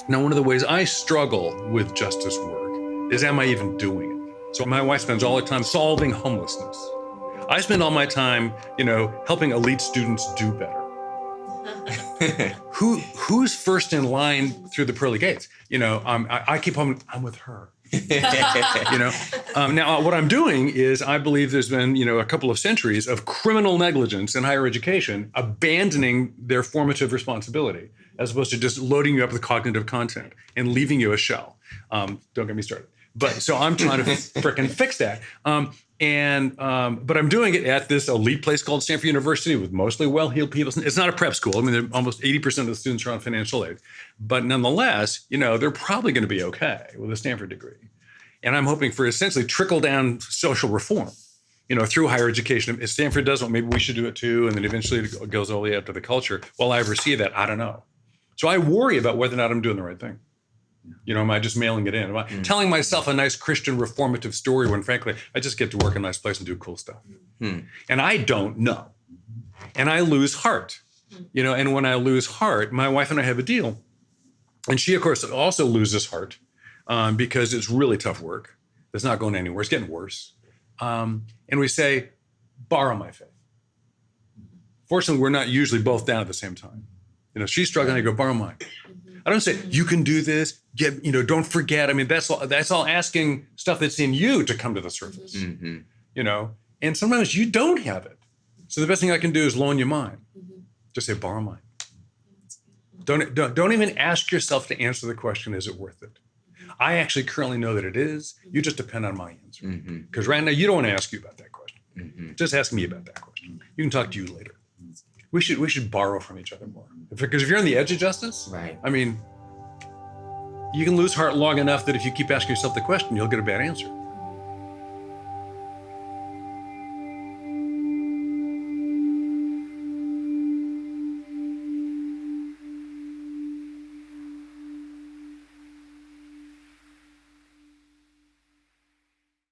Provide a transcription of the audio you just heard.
Now, one of the ways I struggle with justice work is, am I even doing it? So my wife spends all her time solving homelessness. I spend all my time, helping elite students do better. Who's first in line through the pearly gates? I keep home. I'm with her. Now what I'm doing is, I believe there's been a couple of centuries of criminal negligence in higher education, abandoning their formative responsibility as opposed to just loading you up with cognitive content and leaving you a shell. Don't get me started. But so I'm trying to frickin' fix that. But I'm doing it at this elite place called Stanford University with mostly well-heeled people. It's not a prep school. I mean, almost 80% of the students are on financial aid. But nonetheless, they're probably going to be okay with a Stanford degree. And I'm hoping for essentially trickle-down social reform, through higher education. If Stanford does it, maybe we should do it too. And then eventually it goes all the way up to the culture. Will I ever see that? I don't know. So I worry about whether or not I'm doing the right thing. Am I just mailing it in? Am I telling myself a nice Christian reformative story when, frankly, I just get to work in a nice place and do cool stuff? And I don't know. And I lose heart. And when I lose heart, my wife and I have a deal. And she, of course, also loses heart because it's really tough work. It's not going anywhere. It's getting worse. And we say, borrow my faith. Fortunately, we're not usually both down at the same time. She's struggling. I go, borrow mine. I don't say, you can do this. Don't forget. I mean, that's all asking stuff that's in you to come to the surface, and sometimes you don't have it. So the best thing I can do is loan you mine. Just say, borrow mine. Don't even ask yourself to answer the question, is it worth it? I actually currently know that it is. You just depend on my answer. Because right now, you don't want to ask you about that question. Just ask me about that question. You can talk to you later. We should borrow from each other more. Because if you're on the edge of justice, right. I mean, you can lose heart long enough that if you keep asking yourself the question, you'll get a bad answer.